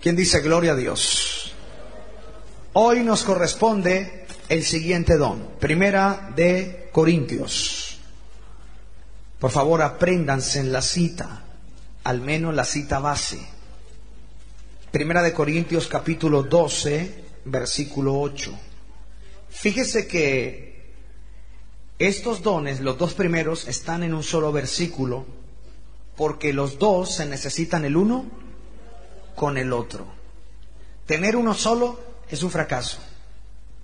¿Quién dice gloria a Dios? Hoy nos corresponde el siguiente don. Primera de Corintios. Por favor, apréndanse en la cita, al menos la cita base. Primera de Corintios capítulo 12, versículo 8. Fíjese que estos dones, los dos primeros, están en un solo versículo, porque los dos se necesitan el uno con el otro. Tener uno solo es un fracaso.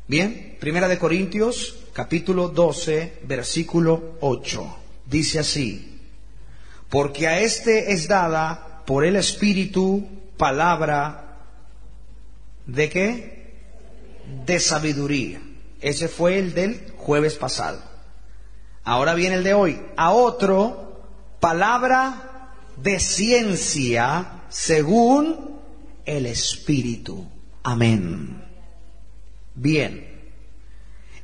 Bien, Primera de Corintios, capítulo 12, versículo 8. Dice así: porque a este es dada por el Espíritu palabra ¿de qué? De sabiduría. Ese fue el del jueves pasado. Ahora viene el de hoy. A otro, palabra de ciencia según el Espíritu. Amén. Bien.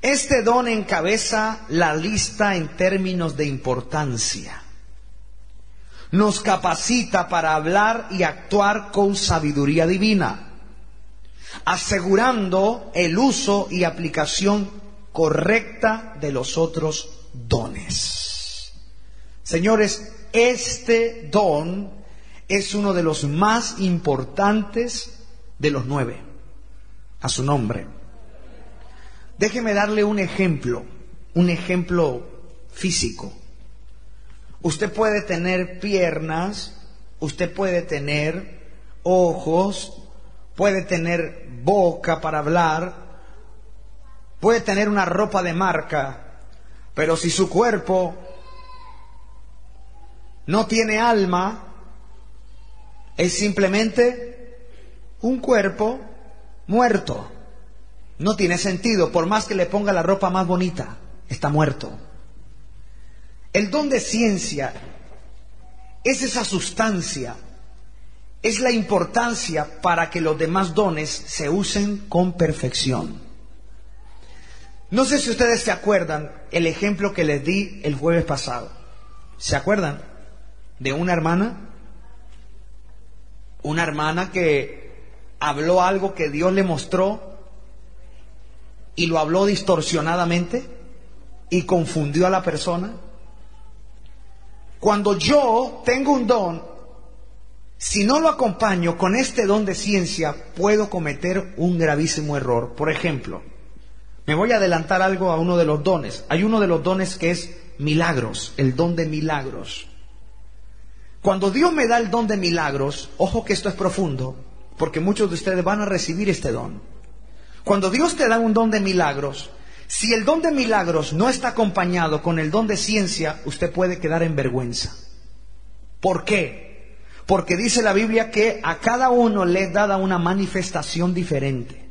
Este don encabeza la lista en términos de importancia. Nos capacita para hablar y actuar con sabiduría divina, asegurando el uso y aplicación correcta de los otros dones. Señores, este don es uno de los más importantes de los 9, a su nombre. Déjeme darle un ejemplo físico. Usted puede tener piernas, usted puede tener ojos, puede tener boca para hablar, puede tener una ropa de marca, pero si su cuerpo no tiene alma, es simplemente un cuerpo muerto. No tiene sentido, por más que le ponga la ropa más bonita, está muerto. El don de ciencia es esa sustancia, es la importancia para que los demás dones se usen con perfección. No sé si ustedes se acuerdan el ejemplo que les di el jueves pasado. ¿Se acuerdan de una hermana? Una hermana que habló algo que Dios le mostró y lo habló distorsionadamente y confundió a la persona. Cuando yo tengo un don, si no lo acompaño con este don de ciencia, puedo cometer un gravísimo error. Por ejemplo, me voy a adelantar algo a uno de los dones. Hay uno de los dones que es milagros, el don de milagros. Cuando Dios me da el don de milagros, ojo que esto es profundo, porque muchos de ustedes van a recibir este don. Cuando Dios te da un don de milagros, si el don de milagros no está acompañado con el don de ciencia, usted puede quedar en vergüenza. ¿Por qué? Porque dice la Biblia que a cada uno le es dada una manifestación diferente.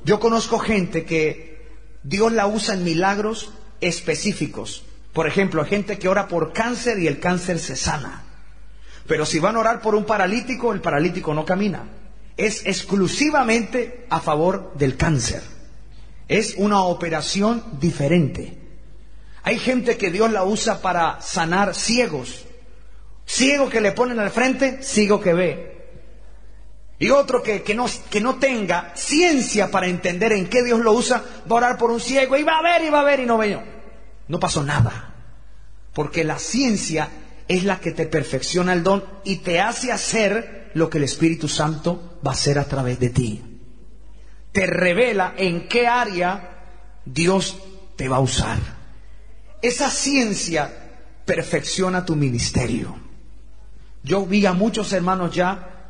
Yo conozco gente que Dios la usa en milagros específicos. Por ejemplo, hay gente que ora por cáncer y el cáncer se sana. Pero si van a orar por un paralítico, el paralítico no camina. Es exclusivamente a favor del cáncer. Es una operación diferente. Hay gente que Dios la usa para sanar ciegos. Ciego que le ponen al frente, ciego que ve. Y otro que no tenga ciencia para entender en qué Dios lo usa, va a orar por un ciego y va a ver y no ve. No pasó nada. Porque la ciencia es la que te perfecciona el don y te hace hacer lo que el Espíritu Santo va a hacer a través de ti. Te revela en qué área Dios te va a usar. Esa ciencia perfecciona tu ministerio. Yo vi a muchos hermanos ya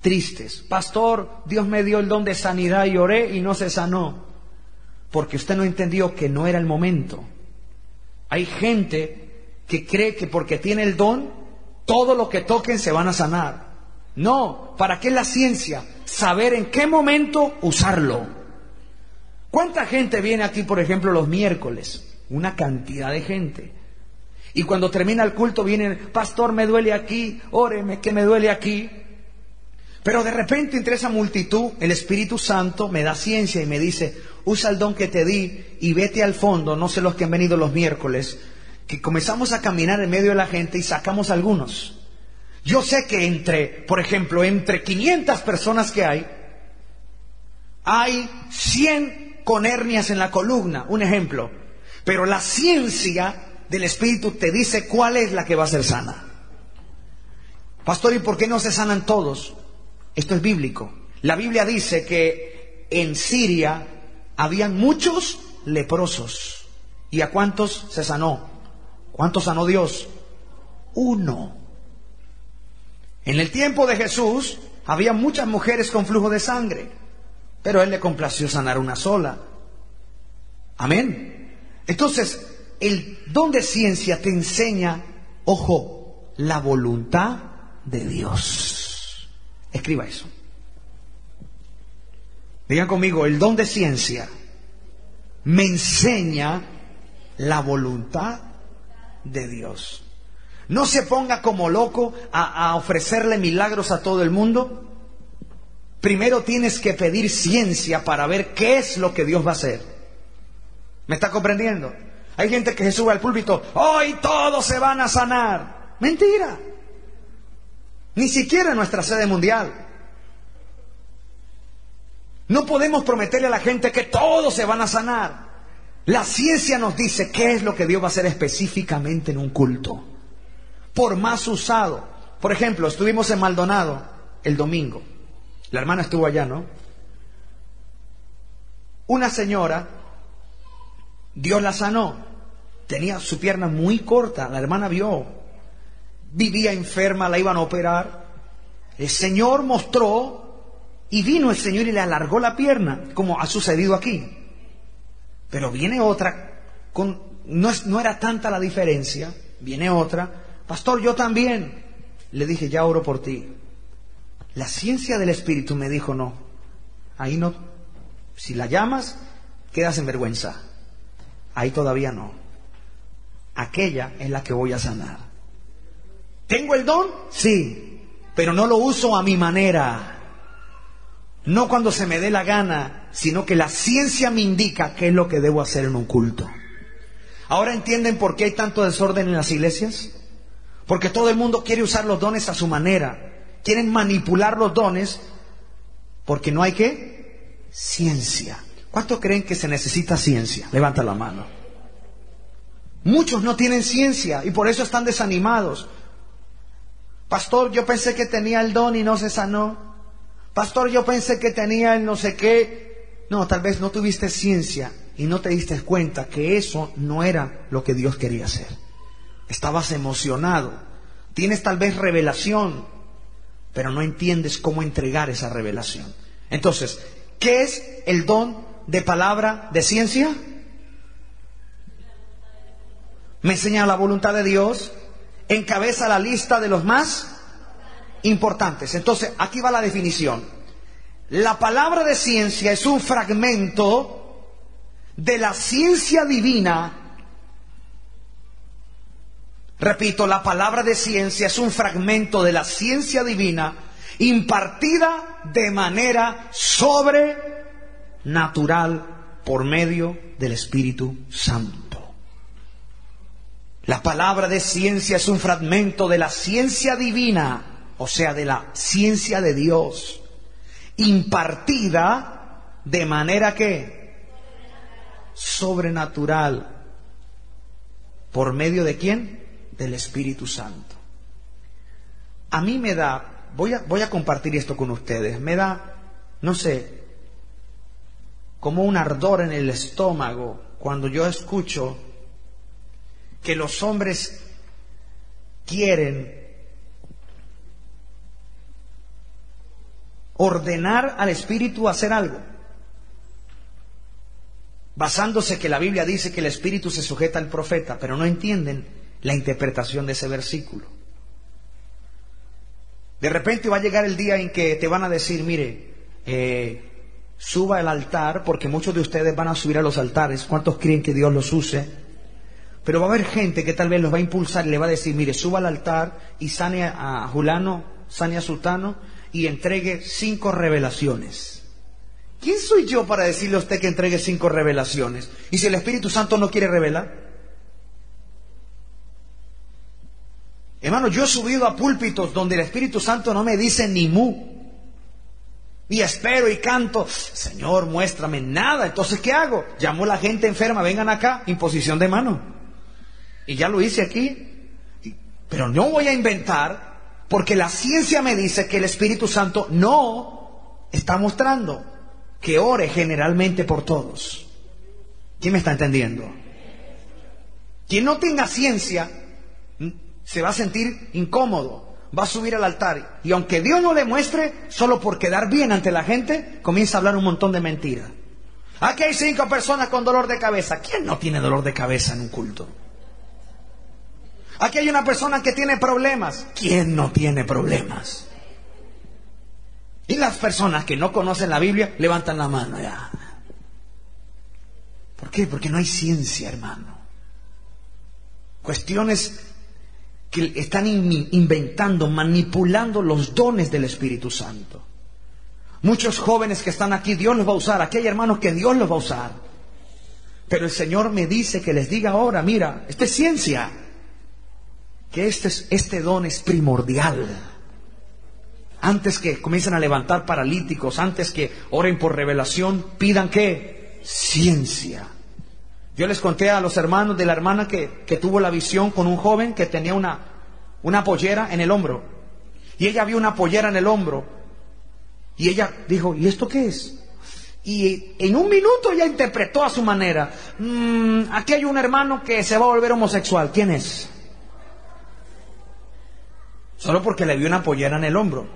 tristes. Pastor, Dios me dio el don de sanidad y oré y no se sanó. Porque usted no entendió que no era el momento. Hay gente que cree que porque tiene el don, todo lo que toquen se van a sanar. No, ¿para qué la ciencia? Saber en qué momento usarlo. ¿Cuánta gente viene aquí, por ejemplo, los miércoles? Una cantidad de gente. Y cuando termina el culto vienen, pastor, me duele aquí, óreme que me duele aquí. Pero de repente entre esa multitud, el Espíritu Santo me da ciencia y me dice, usa el don que te di y vete al fondo, no sé los que han venido los miércoles, que comenzamos a caminar en medio de la gente y sacamos algunos. Yo sé que por ejemplo, entre 500 personas que hay 100 con hernias en la columna, un ejemplo. Pero la ciencia del Espíritu te dice cuál es la que va a ser sana. Pastor, ¿y por qué no se sanan todos? Esto es bíblico. La Biblia dice que en Siria habían muchos leprosos. ¿Y a cuántos se sanó? ¿Cuántos sanó Dios? 1. En el tiempo de Jesús había muchas mujeres con flujo de sangre, pero Él le complació sanar una sola. Amén. Entonces, el don de ciencia te enseña, ojo, la voluntad de Dios. Escriba eso. Digan conmigo, el don de ciencia me enseña la voluntad de Dios. No se ponga como loco a ofrecerle milagros a todo el mundo. Primero tienes que pedir ciencia para ver qué es lo que Dios va a hacer. ¿Me está comprendiendo? Hay gente que se sube al púlpito, hoy todos se van a sanar. Mentira. Ni siquiera en nuestra sede mundial. No podemos prometerle a la gente que todos se van a sanar. La ciencia nos dice qué es lo que Dios va a hacer específicamente en un culto. Por más usado. Por ejemplo, estuvimos en Maldonado el domingo. La hermana estuvo allá, ¿no? Una señora, Dios la sanó. Tenía su pierna muy corta. La hermana vio. Vivía enferma, la iban a operar. El Señor mostró y vino el Señor y le alargó la pierna, como ha sucedido aquí. Pero viene otra, no era tanta la diferencia. Viene otra. Pastor, yo también. Le dije, ya oro por ti. La ciencia del Espíritu me dijo, no. Ahí no. Si la llamas, quedas en vergüenza. Ahí todavía no. Aquella es la que voy a sanar. ¿Tengo el don? Sí. Pero no lo uso a mi manera. No cuando se me dé la gana, sino que la ciencia me indica qué es lo que debo hacer en un culto. ¿Ahora entienden por qué hay tanto desorden en las iglesias? Porque todo el mundo quiere usar los dones a su manera. Quieren manipular los dones porque no hay ¿qué? Ciencia. ¿Cuántos creen que se necesita ciencia? Levanta la mano. Muchos no tienen ciencia y por eso están desanimados. Pastor, yo pensé que tenía el don y no se sanó. Pastor, yo pensé que tenía el no sé qué. No, tal vez no tuviste ciencia y no te diste cuenta que eso no era lo que Dios quería hacer. Estabas emocionado. Tienes tal vez revelación, pero no entiendes cómo entregar esa revelación. Entonces, ¿qué es el don de palabra de ciencia? Me enseña la voluntad de Dios, encabeza la lista de los más importantes. Entonces, aquí va la definición. La palabra de ciencia es un fragmento de la ciencia divina. Repito, la palabra de ciencia es un fragmento de la ciencia divina impartida de manera sobrenatural por medio del Espíritu Santo. La palabra de ciencia es un fragmento de la ciencia divina, o sea, de la ciencia de Dios, impartida de manera que sobrenatural. ¿Por medio de quién? Del Espíritu Santo. A mí me da, voy a compartir esto con ustedes, me da, no sé, como un ardor en el estómago cuando yo escucho que los hombres quieren ordenar al Espíritu a hacer algo, basándose que la Biblia dice que el Espíritu se sujeta al profeta, pero no entienden la interpretación de ese versículo. De repente va a llegar el día en que te van a decir, mire, suba al altar, porque muchos de ustedes van a subir a los altares. ¿Cuántos creen que Dios los use? Pero va a haber gente que tal vez los va a impulsar y le va a decir, mire, suba al altar y sane a Julano, sane a Sultano y entregue 5 revelaciones. ¿Quién soy yo para decirle a usted que entregue 5 revelaciones? ¿Y si el Espíritu Santo no quiere revelar? Hermano, yo he subido a púlpitos donde el Espíritu Santo no me dice ni mu. Y espero y canto, Señor, muéstrame nada. Entonces, ¿qué hago? Llamo a la gente enferma, vengan acá, imposición de mano. Y ya lo hice aquí. Pero no voy a inventar, porque la ciencia me dice que el Espíritu Santo no está mostrando que ore generalmente por todos. ¿Quién me está entendiendo? Quien no tenga ciencia se va a sentir incómodo, va a subir al altar y aunque Dios no le muestre, solo por quedar bien ante la gente, comienza a hablar un montón de mentiras. Aquí hay 5 personas con dolor de cabeza. ¿Quién no tiene dolor de cabeza en un culto? Aquí hay una persona que tiene problemas. ¿Quién no tiene problemas? Y las personas que no conocen la Biblia levantan la mano ya. ¿Por qué? Porque no hay ciencia, hermano. Cuestiones que están inventando, manipulando los dones del Espíritu Santo. Muchos jóvenes que están aquí, Dios los va a usar. Aquí hay hermanos que Dios los va a usar. Pero el Señor me dice que les diga ahora, mira, esta es ciencia, que este don es primordial. Antes que comiencen a levantar paralíticos, antes que oren por revelación, pidan ¿qué? Ciencia. Yo les conté a los hermanos de la hermana que tuvo la visión con un joven que tenía una pollera en el hombro. Y ella vio una pollera en el hombro. Y ella dijo, ¿y esto qué es? Y en un minuto ella interpretó a su manera. Aquí hay un hermano que se va a volver homosexual. ¿Quién es? Solo porque le vio una pollera en el hombro.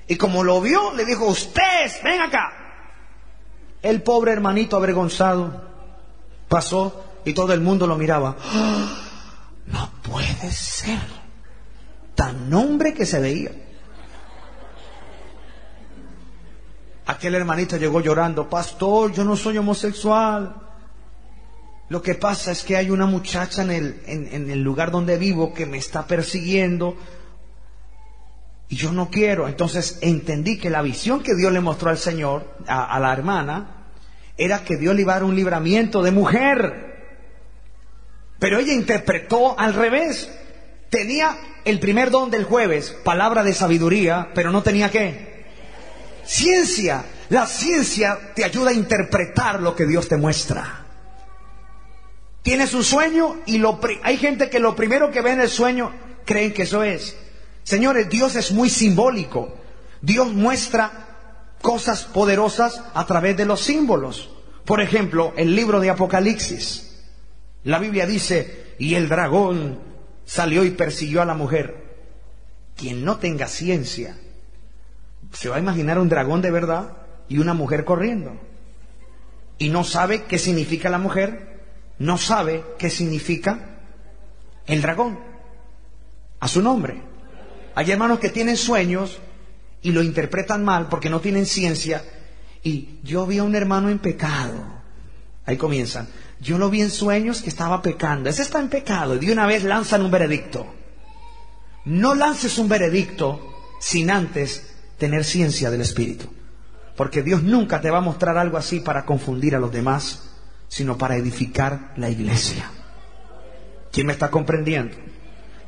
Y como lo vio, le dijo, ustedes, ven acá. El pobre hermanito avergonzado pasó y todo el mundo lo miraba. ¡Oh! No puede ser. Tan hombre que se veía. Aquel hermanito llegó llorando, pastor, yo no soy homosexual. Lo que pasa es que hay una muchacha en el lugar donde vivo que me está persiguiendo y yo no quiero. Entonces entendí que la visión que Dios le mostró al Señor, a la hermana, era que Dios le iba a dar un libramiento de mujer. Pero ella interpretó al revés. Tenía el primer don del jueves, palabra de sabiduría, pero no tenía ¿qué? Ciencia. La ciencia te ayuda a interpretar lo que Dios te muestra. Tienes un sueño y hay gente que lo primero que ve en el sueño creen que eso es. Señores, Dios es muy simbólico. Dios muestra cosas poderosas a través de los símbolos. Por ejemplo, el libro de Apocalipsis. La Biblia dice, y el dragón salió y persiguió a la mujer. Quien no tenga ciencia se va a imaginar un dragón de verdad y una mujer corriendo. Y no sabe qué significa la mujer, no sabe qué significa el dragón. A su nombre. Hay hermanos que tienen sueños y lo interpretan mal porque no tienen ciencia. Y yo vi a un hermano en pecado. Ahí comienzan. Yo lo vi en sueños que estaba pecando. Ese está en pecado. Y de una vez lanzan un veredicto. No lances un veredicto sin antes tener ciencia del Espíritu. Porque Dios nunca te va a mostrar algo así para confundir a los demás, sino para edificar la iglesia. ¿Quién me está comprendiendo?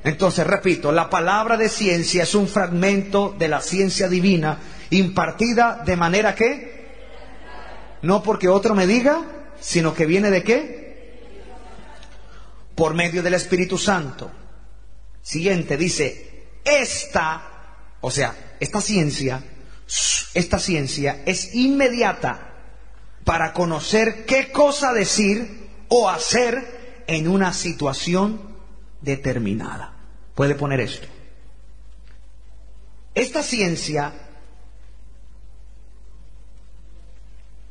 Entonces, repito, la palabra de ciencia es un fragmento de la ciencia divina impartida de manera que, no porque otro me diga, sino que viene de qué? Por medio del Espíritu Santo. Siguiente, dice, esta ciencia es inmediata para conocer qué cosa decir o hacer en una situación determinada. Puede poner esto. Esta ciencia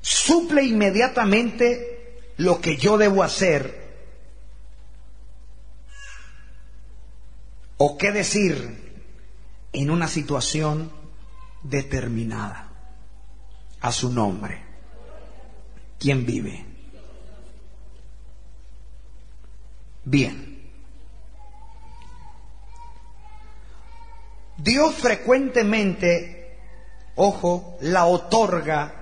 suple inmediatamente lo que yo debo hacer o qué decir en una situación determinada. A su nombre. ¿Quién vive? Bien. Dios frecuentemente, ojo, la otorga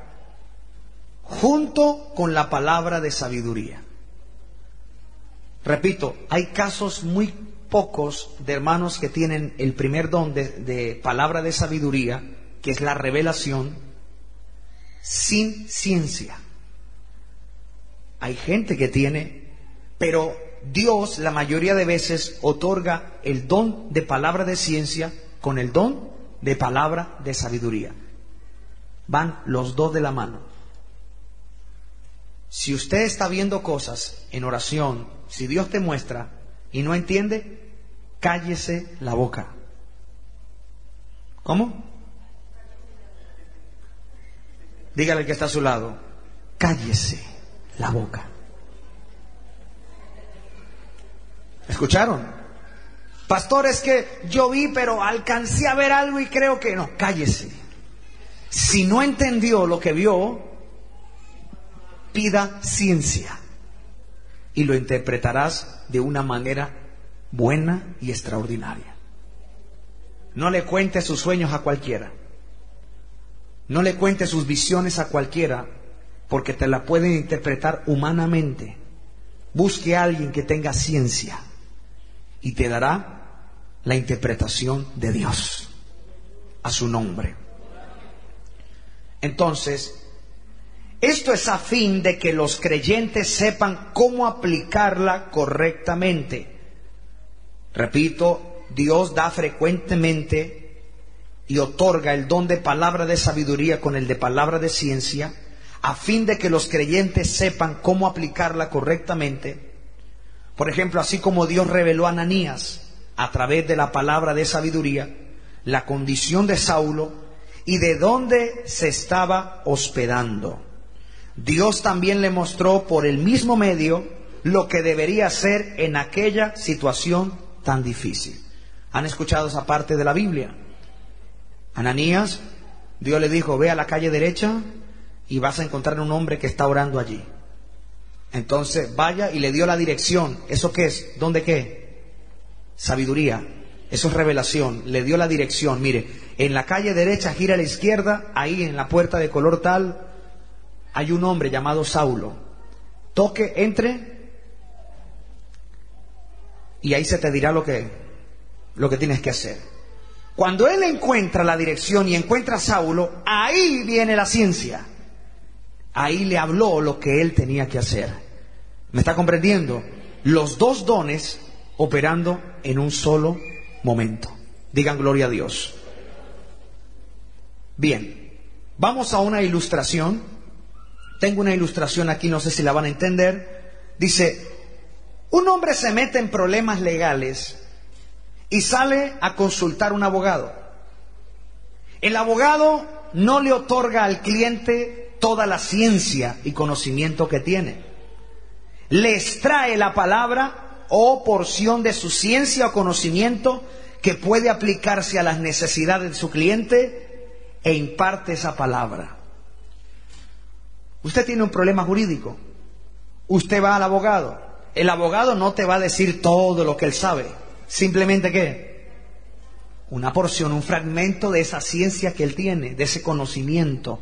junto con la palabra de sabiduría. Repito, hay casos muy pocos de hermanos que tienen el primer don de palabra de sabiduría, que es la revelación, sin ciencia. Hay gente que tiene, pero Dios la mayoría de veces otorga el don de palabra de ciencia con el don de palabra de sabiduría. Van los dos de la mano. Si usted está viendo cosas en oración, si Dios te muestra y no entiende, cállese la boca. ¿Cómo? Dígale al que está a su lado, cállese la boca. ¿Escucharon? Pastor, es que yo vi, pero alcancé a ver algo y creo que no. Cállese. Si no entendió lo que vio, pida ciencia y lo interpretarás de una manera buena y extraordinaria. No le cuente sus sueños a cualquiera. No le cuente sus visiones a cualquiera, porque te la pueden interpretar humanamente. Busque a alguien que tenga ciencia y te dará la interpretación de Dios a su nombre. Entonces, esto es a fin de que los creyentes sepan cómo aplicarla correctamente. Repito, Dios da frecuentemente y otorga el don de palabra de sabiduría con el de palabra de ciencia, a fin de que los creyentes sepan cómo aplicarla correctamente. Por ejemplo, así como Dios reveló a Ananías a través de la palabra de sabiduría la condición de Saulo y de dónde se estaba hospedando, Dios también le mostró por el mismo medio lo que debería hacer en aquella situación tan difícil. ¿Han escuchado esa parte de la Biblia? Ananías, Dios le dijo, ve a la calle derecha y vas a encontrar un hombre que está orando allí. Entonces vaya, y le dio la dirección. ¿Eso qué es? ¿Dónde qué? Sabiduría. Eso es revelación. Le dio la dirección. Mire, en la calle derecha gira a la izquierda, ahí en la puerta de color tal, hay un hombre llamado Saulo. Toque, entre, y ahí se te dirá lo que tienes que hacer. Cuando él encuentra la dirección y encuentra a Saulo, ahí viene la ciencia. Ahí le habló lo que él tenía que hacer. ¿Me está comprendiendo? Los dos dones operando en un solo momento. Digan gloria a Dios. Bien, vamos a una ilustración. Tengo una ilustración aquí, no sé si la van a entender. Dice, un hombre se mete en problemas legales y sale a consultar a un abogado. El abogado no le otorga al cliente toda la ciencia y conocimiento que tiene. Le extrae la palabra o porción de su ciencia o conocimiento que puede aplicarse a las necesidades de su cliente e imparte esa palabra. Usted tiene un problema jurídico. Usted va al abogado. El abogado no te va a decir todo lo que él sabe. Simplemente ¿qué? Una porción, un fragmento de esa ciencia que él tiene, de ese conocimiento,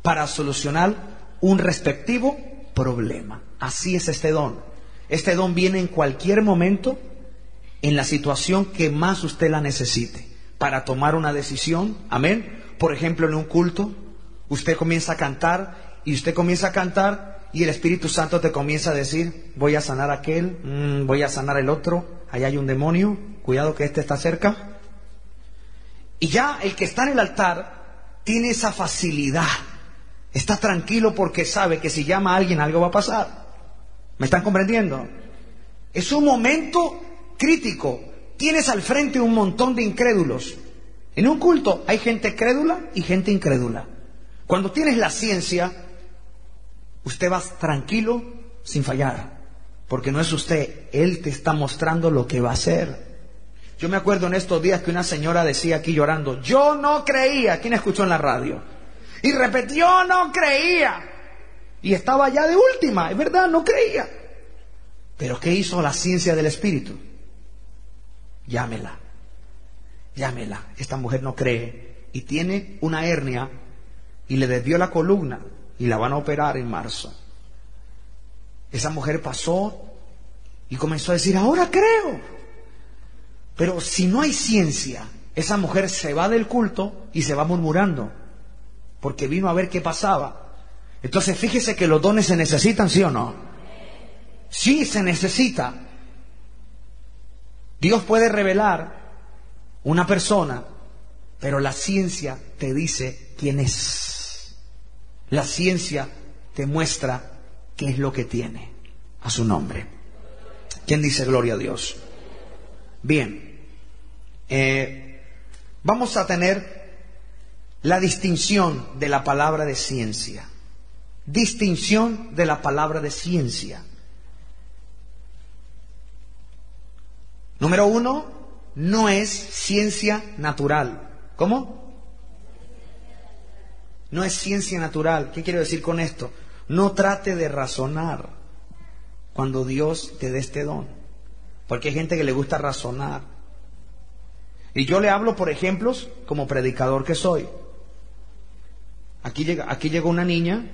para solucionar un respectivo problema. Así es este don. Este don viene en cualquier momento, en la situación que más usted la necesite, para tomar una decisión. Amén. Por ejemplo, en un culto, usted comienza a cantar, y usted comienza a cantar, y el Espíritu Santo te comienza a decir, voy a sanar a aquel, voy a sanar el otro. Allá hay un demonio, cuidado que este está cerca. Y ya el que está en el altar tiene esa facilidad. Está tranquilo porque sabe que si llama a alguien algo va a pasar. ¿Me están comprendiendo? Es un momento crítico. Tienes al frente un montón de incrédulos. En un culto hay gente crédula y gente incrédula. Cuando tienes la ciencia, usted va tranquilo sin fallar. Porque no es usted, Él te está mostrando lo que va a hacer. Yo me acuerdo en estos días que una señora decía aquí llorando, yo no creía. ¿Quién escuchó en la radio? Y repetió, no creía. Y estaba ya de última, es verdad, no creía. Pero ¿qué hizo la ciencia del Espíritu? Llámela. Esta mujer no cree y tiene una hernia y le desvió la columna y la van a operar en marzo. Esa mujer pasó y comenzó a decir, ahora creo. Pero si no hay ciencia, esa mujer se va del culto y se va murmurando, porque vino a ver qué pasaba. Entonces fíjese que los dones se necesitan, ¿sí o no? Sí, se necesita. Dios puede revelar una persona, pero la ciencia te dice quién es. La ciencia te muestra qué es lo que tiene a su nombre. ¿Quién dice gloria a Dios? Bien, vamos a tener la distinción de la palabra de ciencia. Distinción de la palabra de ciencia. Número 1, no es ciencia natural. ¿Cómo? No es ciencia natural. ¿Qué quiero decir con esto? No trate de razonar cuando Dios te dé este don, porque hay gente que le gusta razonar. Y yo le hablo por ejemplos como predicador que soy. Aquí llegó una niña,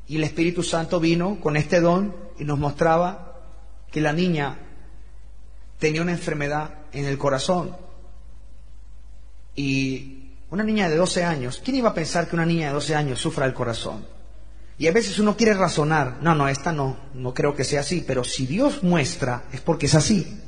y el Espíritu Santo vino con este don y nos mostraba que la niña tenía una enfermedad en el corazón. Y una niña de 12 años, ¿quién iba a pensar que una niña de 12 años sufra el corazón? Y a veces uno quiere razonar, esta no creo que sea así, pero si Dios muestra es porque es así.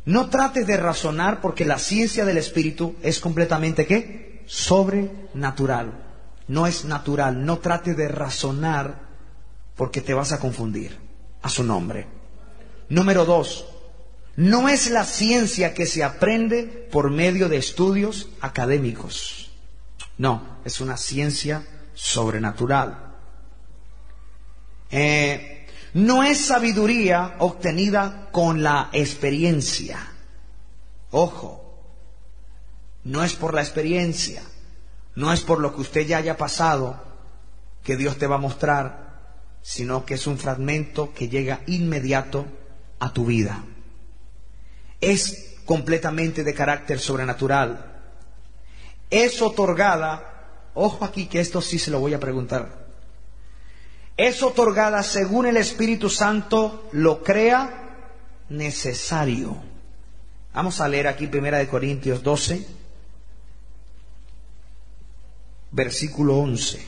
No trates de razonar, porque la ciencia del Espíritu es completamente ¿qué? Sobrenatural. No es natural. No trates de razonar porque te vas a confundir. A su nombre. Número 2. No es la ciencia que se aprende por medio de estudios académicos. No, es una ciencia sobrenatural. No es sabiduría obtenida con la experiencia. Ojo, no es por la experiencia, no es por lo que usted ya haya pasado que Dios te va a mostrar, sino que es un fragmento que llega inmediato a tu vida. Es completamente de carácter sobrenatural. Es otorgada, ojo aquí que esto sí se lo voy a preguntar. Es otorgada según el Espíritu Santo lo crea necesario. Vamos a leer aquí 1 Corintios 12, versículo 11.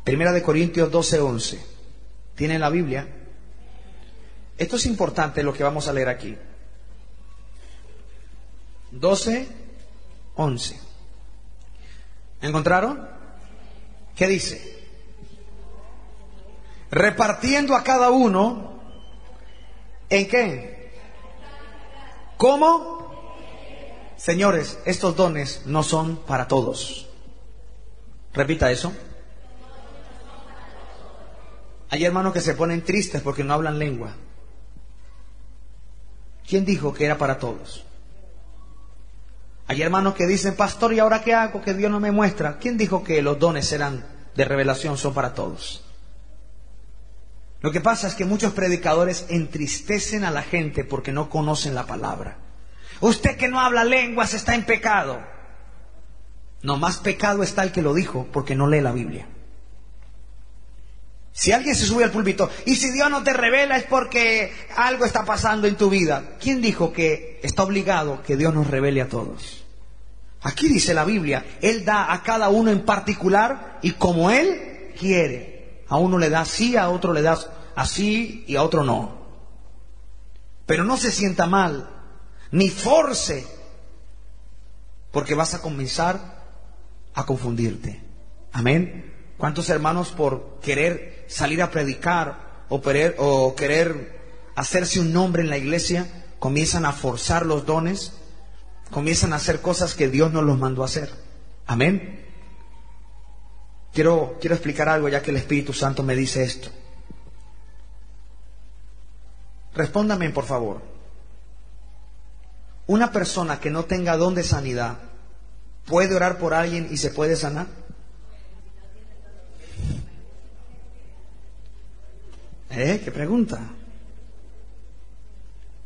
1 Corintios 12, 11. ¿Tienen la Biblia? Esto es importante lo que vamos a leer aquí. 12, 11. ¿Encontraron? ¿Qué dice? Repartiendo a cada uno, ¿en qué? ¿Cómo? Señores, estos dones no son para todos. Repita eso. Hay hermanos que se ponen tristes porque no hablan lengua. ¿Quién dijo que era para todos? Hay hermanos que dicen, pastor, ¿y ahora qué hago? Que Dios no me muestra. ¿Quién dijo que los dones de revelación son para todos? Lo que pasa es que muchos predicadores entristecen a la gente porque no conocen la palabra. Usted que no habla lenguas está en pecado. No, más pecado está el que lo dijo porque no lee la Biblia. Si alguien se sube al púlpito, y si Dios no te revela es porque algo está pasando en tu vida. ¿Quién dijo que está obligado que Dios nos revele a todos? Aquí dice la Biblia, Él da a cada uno en particular y como Él quiere. A uno le da así, a otro le da así y a otro no. Pero no se sienta mal, ni force, porque vas a comenzar a confundirte. Amén. ¿Cuántos hermanos por querer salir a predicar o querer hacerse un nombre en la iglesia comienzan a forzar los dones, comienzan a hacer cosas que Dios no los mandó a hacer? Amén. Quiero explicar algo ya que el Espíritu Santo me dice esto. Respóndame por favor. Una persona que no tenga don de sanidad, ¿puede orar por alguien y se puede sanar? ¿Qué pregunta?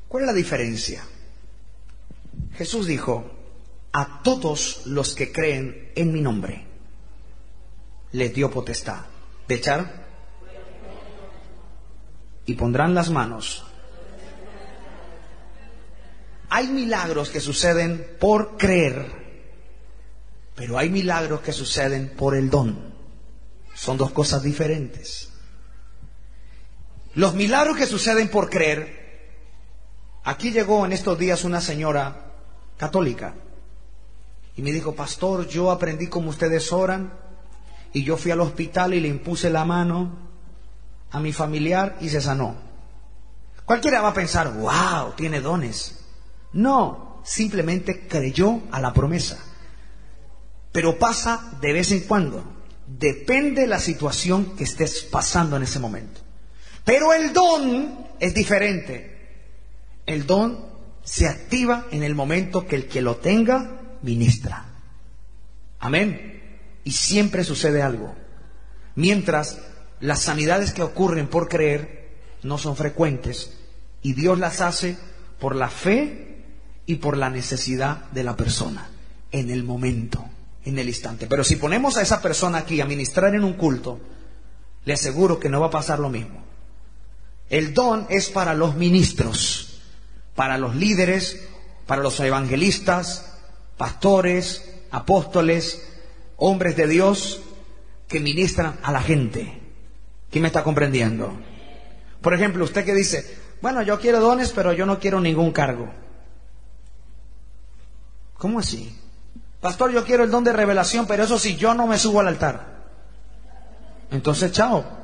¿Cuál es la diferencia? Jesús dijo, a todos los que creen en mi nombre, les dio potestad de echar. y pondrán las manos. Hay milagros que suceden por creer, pero hay milagros que suceden por el don. Son dos cosas diferentes. Los milagros que suceden por creer. Aquí llegó en estos días una señora católica y me dijo: pastor, yo aprendí como ustedes oran y yo fui al hospital y le impuse la mano a mi familiar y se sanó. Cualquiera va a pensar: wow, tiene dones. No, simplemente creyó a la promesa. Pero pasa de vez en cuando. Depende de la situación que estés pasando en ese momento. Pero el don es diferente. El don se activa en el momento que el que lo tenga ministra. Amén. Y siempre sucede algo. Mientras las sanidades que ocurren por creer no son frecuentes, y Dios las hace por la fe y por la necesidad de la persona, en el momento, en el instante. Pero si ponemos a esa persona aquí a ministrar en un culto, le aseguro que no va a pasar lo mismo. El don es para los ministros, para los líderes, para los evangelistas, pastores, apóstoles, hombres de Dios que ministran a la gente. ¿Quién me está comprendiendo? Por ejemplo, usted que dice: bueno, yo quiero dones, pero yo no quiero ningún cargo. ¿Cómo así? Pastor, yo quiero el don de revelación, pero eso sí, yo no me subo al altar. Entonces, chao.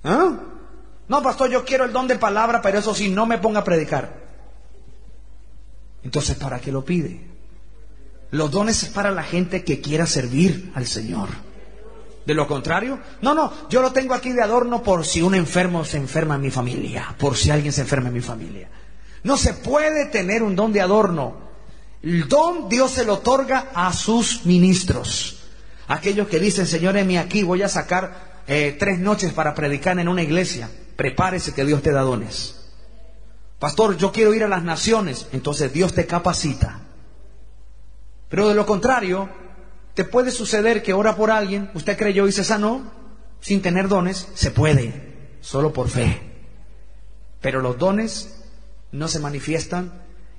¿Ah? No, pastor, yo quiero el don de palabra, pero eso sí, no me ponga a predicar. Entonces, ¿para qué lo pide? Los dones es para la gente que quiera servir al Señor. De lo contrario, no, yo lo tengo aquí de adorno por si un enfermo se enferma en mi familia, por si alguien se enferma en mi familia. No se puede tener un don de adorno. El don Dios se lo otorga a sus ministros. Aquellos que dicen: Señor, heme aquí, voy a sacar 3 noches para predicar en una iglesia. Prepárese que Dios te da dones. Pastor, yo quiero ir a las naciones. Entonces Dios te capacita. Pero de lo contrario, te puede suceder que ora por alguien, usted creyó y se sanó, sin tener dones. Se puede, solo por fe. Pero los dones no se manifiestan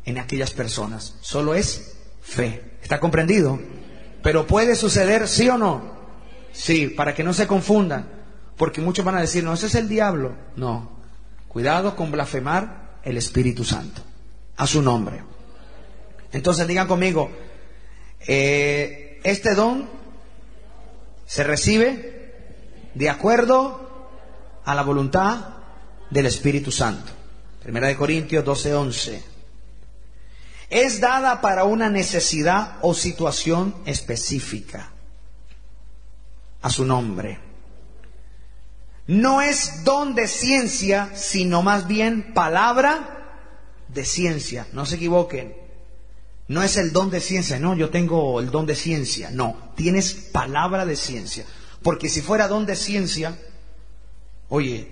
en aquellas personas, solo es fe. ¿Está comprendido? Pero puede suceder, ¿sí o no? Sí, para que no se confundan, porque muchos van a decir: no, ese es el diablo. No, cuidado con blasfemar el Espíritu Santo a su nombre. Entonces digan conmigo: este don se recibe de acuerdo a la voluntad del Espíritu Santo. Primera de Corintios 12:11. Es dada para una necesidad o situación específica. A su nombre. No es don de ciencia, sino más bien palabra de ciencia. No se equivoquen. No es el don de ciencia. No, yo tengo el don de ciencia. No, tienes palabra de ciencia. Porque si fuera don de ciencia, oye,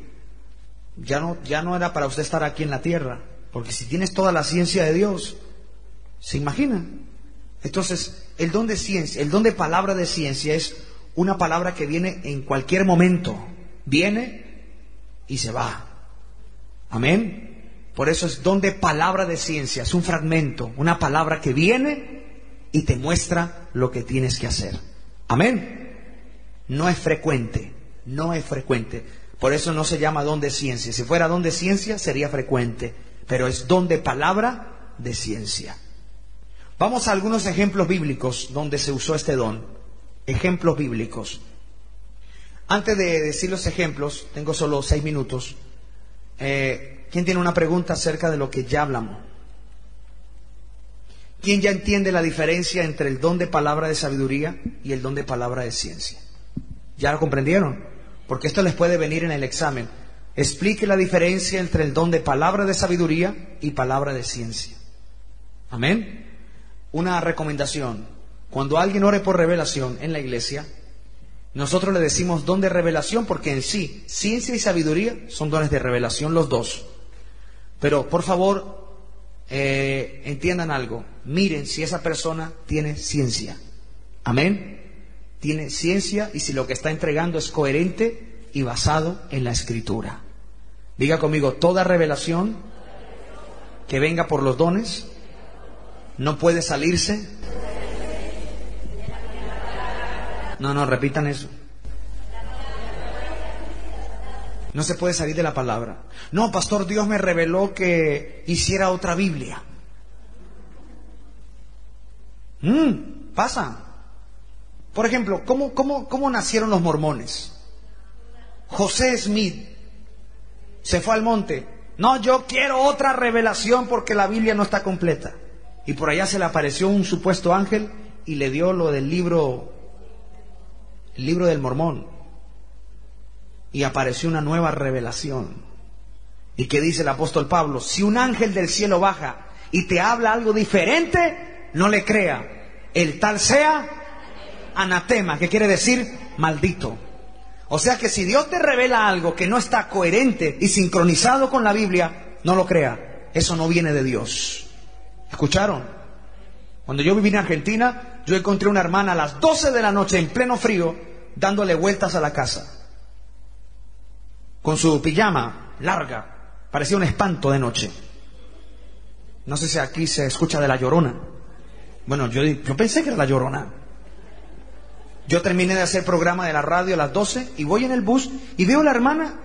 ya no era para usted estar aquí en la tierra. Porque si tienes toda la ciencia de Dios, ¿se imaginan? Entonces, el don de ciencia, el don de palabra de ciencia es una palabra que viene en cualquier momento. Viene y se va. Amén. Por eso es don de palabra de ciencia. Es un fragmento, una palabra que viene y te muestra lo que tienes que hacer. Amén. No es frecuente, no es frecuente. Por eso no se llama don de ciencia. Si fuera don de ciencia sería frecuente, pero es don de palabra de ciencia. Vamos a algunos ejemplos bíblicos donde se usó este don. Ejemplos bíblicos. Antes de decir los ejemplos, tengo solo 6 minutos. ¿Quién tiene una pregunta acerca de lo que ya hablamos? ¿Quién ya entiende la diferencia entre el don de palabra de sabiduría y el don de palabra de ciencia? ¿Ya lo comprendieron? Porque esto les puede venir en el examen. Explique la diferencia entre el don de palabra de sabiduría y palabra de ciencia. Amén. Una recomendación: cuando alguien ore por revelación en la iglesia, nosotros le decimos don de revelación, porque en sí, ciencia y sabiduría son dones de revelación los dos. Pero por favor, entiendan algo. Miren si esa persona tiene ciencia. Amén. Tiene ciencia, y si lo que está entregando es coherente y basado en la Escritura. Diga conmigo, toda revelación que venga por los dones no puede salirse. No, repitan eso. No se puede salir de la palabra. No, pastor, Dios me reveló que hiciera otra Biblia. Pasa. Por ejemplo, ¿cómo nacieron los mormones? José Smith se fue al monte. No, yo quiero otra revelación porque la Biblia no está completa. Y por allá se le apareció un supuesto ángel y le dio lo del libro, el libro del Mormón. Y apareció una nueva revelación. ¿Y qué dice el apóstol Pablo? Si un ángel del cielo baja y te habla algo diferente, no le crea. El tal sea anatema, que quiere decir maldito. O sea que si Dios te revela algo que no está coherente y sincronizado con la Biblia, no lo crea. Eso no viene de Dios. ¿Escucharon? Cuando yo viví en Argentina, yo encontré una hermana a las 12 de la noche en pleno frío, dándole vueltas a la casa. Con su pijama larga, parecía un espanto de noche. No sé si aquí se escucha de La Llorona. Bueno, yo pensé que era La Llorona. Yo terminé de hacer programa de la radio a las 12 y voy en el bus y veo a la hermana.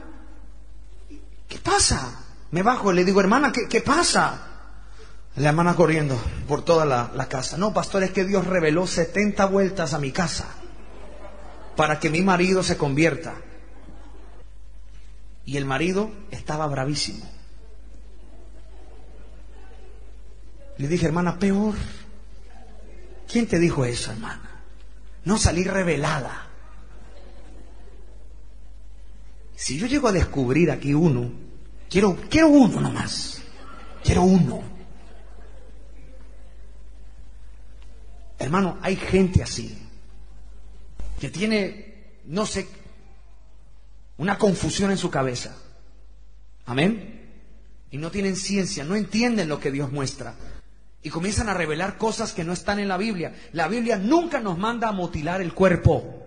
¿Qué pasa? Me bajo y le digo, hermana, ¿qué pasa? La hermana corriendo por toda la casa. No, pastor, es que Dios reveló 70 vueltas a mi casa para que mi marido se convierta. Y el marido estaba bravísimo. Le dije, hermana, peor. ¿Quién te dijo eso, hermana? No salí revelada. Si yo llego a descubrir aquí uno, quiero uno nomás. Quiero uno. Hermano, hay gente así, que tiene, no sé, una confusión en su cabeza. Amén. Y no tienen ciencia, no entienden lo que Dios muestra. Y comienzan a revelar cosas que no están en la Biblia. La Biblia nunca nos manda a mutilar el cuerpo.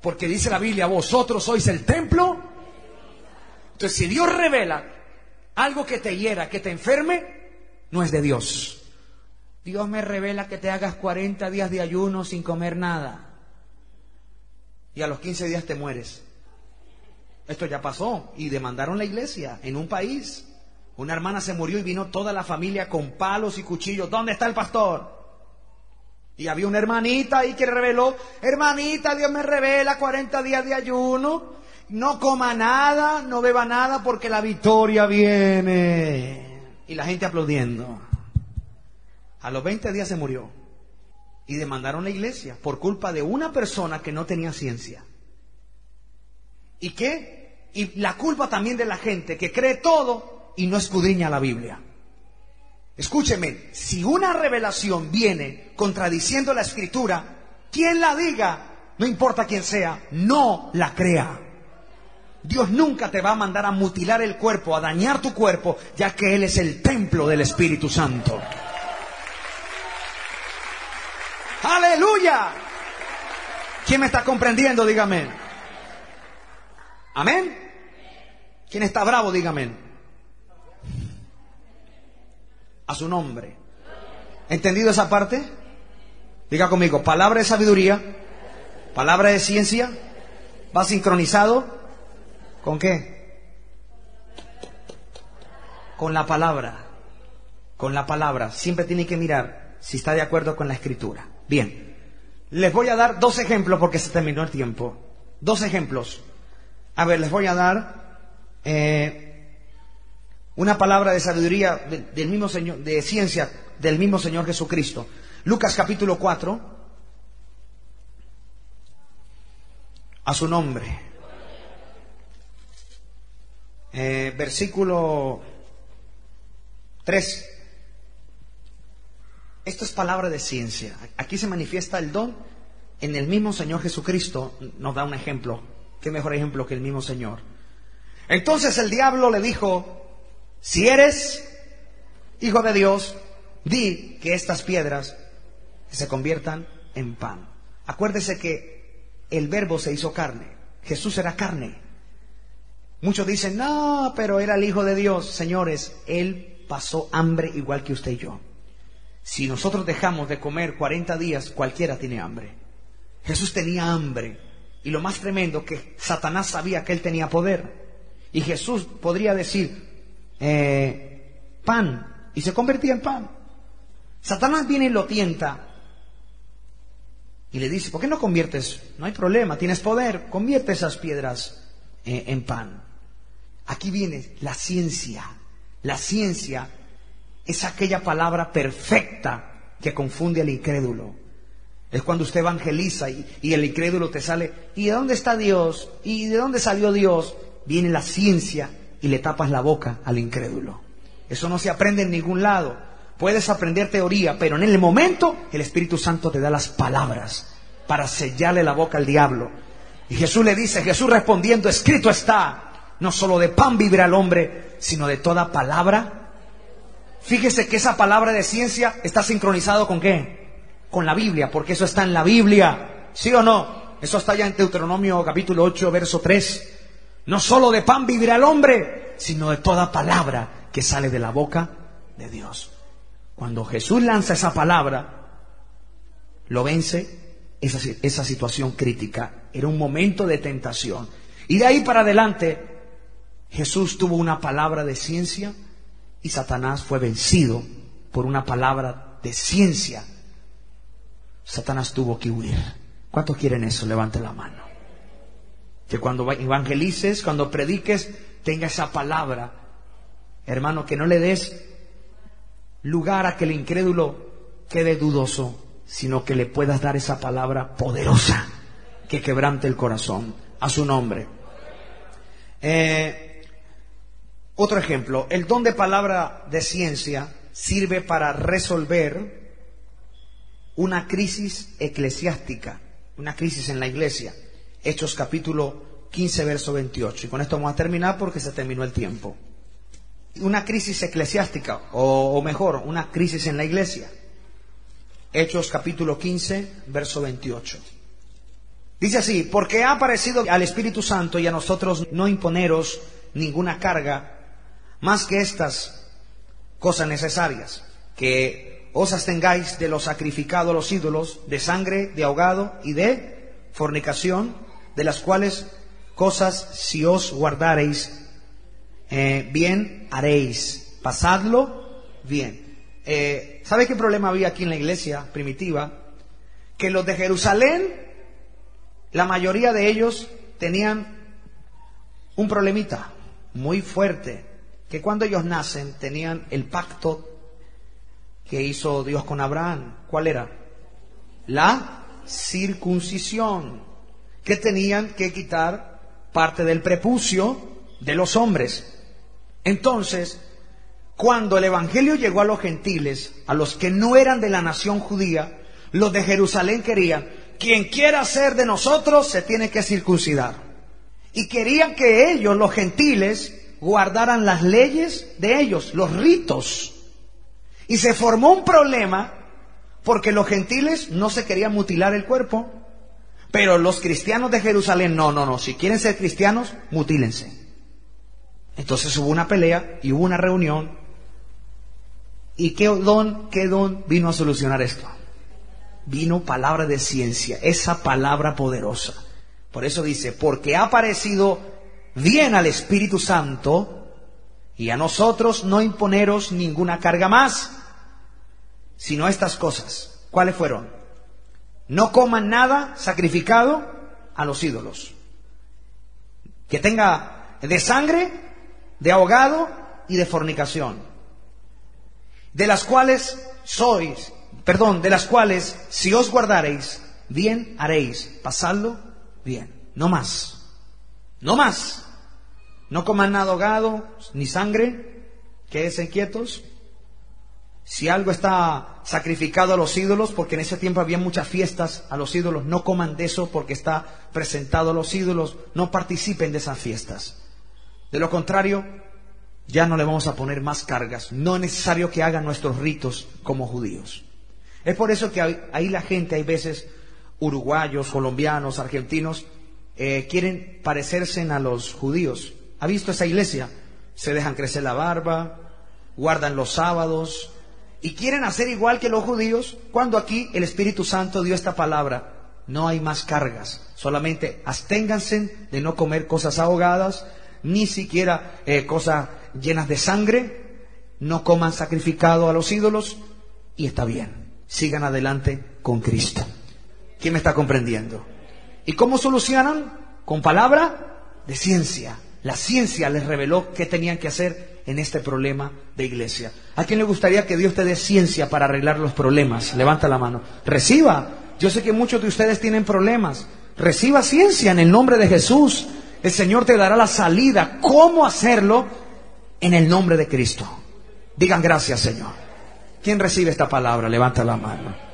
Porque dice la Biblia, vosotros sois el templo. Entonces, si Dios revela algo que te hiera, que te enferme, no es de Dios. Dios me revela que te hagas 40 días de ayuno sin comer nada. Y a los 15 días te mueres. Esto ya pasó. Y demandaron la iglesia en un país. Una hermana se murió y vino toda la familia con palos y cuchillos. ¿Dónde está el pastor? Y había una hermanita ahí que reveló, hermanita, Dios me revela 40 días de ayuno. No coma nada, no beba nada porque la victoria viene. Y la gente aplaudiendo. A los 20 días se murió. Y demandaron la iglesia por culpa de una persona que no tenía ciencia. ¿Y qué? Y la culpa también de la gente que cree todo y no escudriña la Biblia. Escúcheme, si una revelación viene contradiciendo la Escritura, quien la diga, no importa quién sea, no la crea. Dios nunca te va a mandar a mutilar el cuerpo, a dañar tu cuerpo, ya que Él es el templo del Espíritu Santo. ¡Aleluya! ¿Quién me está comprendiendo? Dígame. ¿Amén? ¿Quién está bravo? Dígame. A su nombre. ¿Entendido esa parte? Diga conmigo, palabra de sabiduría, palabra de ciencia, va sincronizado ¿con qué? Con la palabra. Con la palabra. Siempre tiene que mirar si está de acuerdo con la Escritura. Bien. Les voy a dar 2 ejemplos porque se terminó el tiempo. 2 ejemplos. A ver, les voy a dar una palabra de sabiduría del mismo Señor, de ciencia del mismo Señor Jesucristo. Lucas capítulo 4. A su nombre. Versículo 3. Esto es palabra de ciencia. Aquí se manifiesta el don en el mismo Señor Jesucristo. Nos da un ejemplo. ¿Qué mejor ejemplo que el mismo Señor? Entonces el diablo le dijo: si eres hijo de Dios, di que estas piedras se conviertan en pan. Acuérdese que el verbo se hizo carne. Jesús era carne. Muchos dicen, no, pero era el Hijo de Dios. Señores, Él pasó hambre igual que usted y yo. Si nosotros dejamos de comer 40 días, cualquiera tiene hambre. Jesús tenía hambre. Y lo más tremendo, que Satanás sabía que Él tenía poder. Y Jesús podría decir, pan, y se convertía en pan. Satanás viene y lo tienta. Y le dice, ¿por qué no conviertes? No hay problema, tienes poder, convierte esas piedras en pan. Aquí viene la ciencia. La ciencia es aquella palabra perfecta que confunde al incrédulo. Es cuando usted evangeliza y el incrédulo te sale, ¿y de dónde está Dios? ¿Y de dónde salió Dios? Viene la ciencia y le tapas la boca al incrédulo. Eso no se aprende en ningún lado. Puedes aprender teoría, pero en el momento el Espíritu Santo te da las palabras para sellarle la boca al diablo. Y Jesús le dice, Jesús respondiendo, escrito está, no solo de pan vivirá el hombre, sino de toda palabra. Fíjese que esa palabra de ciencia está sincronizado ¿con qué? Con la Biblia, porque eso está en la Biblia. ¿Sí o no? Eso está ya en Deuteronomio capítulo 8, verso 3. No solo de pan vivirá el hombre, sino de toda palabra que sale de la boca de Dios. Cuando Jesús lanza esa palabra, lo vence esa situación crítica. Era un momento de tentación. Y de ahí para adelante, Jesús tuvo una palabra de ciencia y Satanás fue vencido por una palabra de ciencia. Satanás tuvo que huir. ¿Cuántos quieren eso? Levante la mano. Que cuando evangelices, cuando prediques, tenga esa palabra. Hermano, que no le des lugar a que el incrédulo quede dudoso, sino que le puedas dar esa palabra poderosa que quebrante el corazón. A su nombre. Otro ejemplo, el don de palabra de ciencia sirve para resolver una crisis eclesiástica, una crisis en la iglesia. Hechos capítulo 15, verso 28. Y con esto vamos a terminar porque se terminó el tiempo. Una crisis eclesiástica, o mejor, una crisis en la iglesia. Hechos capítulo 15, verso 28. Dice así, porque ha aparecido al Espíritu Santo y a nosotros no imponeros ninguna carga más que estas cosas necesarias, que os abstengáis de lo sacrificado a los ídolos, de sangre, de ahogado y de fornicación, de las cuales cosas si os guardareis, bien haréis. Pasadlo bien. ¿Sabe qué problema había aquí en la iglesia primitiva? Que los de Jerusalén, la mayoría de ellos tenían un problemita muy fuerte, que cuando ellos nacen tenían el pacto que hizo Dios con Abraham. ¿Cuál era? La circuncisión, que tenían que quitar parte del prepucio de los hombres. Entonces, cuando el evangelio llegó a los gentiles, a los que no eran de la nación judía, los de Jerusalén querían, quien quiera ser de nosotros se tiene que circuncidar. Y querían que ellos, los gentiles, guardaran las leyes de ellos, los ritos. Y se formó un problema porque los gentiles no se querían mutilar el cuerpo, pero los cristianos de Jerusalén, no, si quieren ser cristianos, mutílense. Entonces hubo una pelea y hubo una reunión. ¿Y qué don vino a solucionar esto? Vino palabra de ciencia, esa palabra poderosa. Por eso dice, porque ha parecido bien al Espíritu Santo y a nosotros no imponeros ninguna carga más, sino estas cosas. ¿Cuáles fueron? No coman nada sacrificado a los ídolos, que tenga de sangre, de ahogado y de fornicación, de las cuales si os guardareis, bien haréis. Pasadlo bien. No más. No más. No coman nada ahogado, ni sangre. Quédense quietos. Si algo está sacrificado a los ídolos, porque en ese tiempo había muchas fiestas a los ídolos, no coman de eso porque está presentado a los ídolos. No participen de esas fiestas. De lo contrario, ya no le vamos a poner más cargas. No es necesario que hagan nuestros ritos como judíos. Es por eso que ahí la gente, hay veces, uruguayos, colombianos, argentinos, quieren parecerse a los judíos. ¿Ha visto esa iglesia? Se dejan crecer la barba, guardan los sábados y quieren hacer igual que los judíos, cuando aquí el Espíritu Santo dio esta palabra: no hay más cargas, solamente absténganse de no comer cosas ahogadas, ni siquiera cosas llenas de sangre, no coman sacrificado a los ídolos, y está bien, sigan adelante con Cristo. ¿Quién me está comprendiendo? ¿Y cómo solucionan? Con palabra de ciencia. La ciencia les reveló qué tenían que hacer en este problema de iglesia. ¿A quién le gustaría que Dios te dé ciencia para arreglar los problemas? Levanta la mano. Reciba. Yo sé que muchos de ustedes tienen problemas. Reciba ciencia en el nombre de Jesús. El Señor te dará la salida. ¿Cómo hacerlo? En el nombre de Cristo. Digan gracias, Señor. ¿Quién recibe esta palabra? Levanta la mano.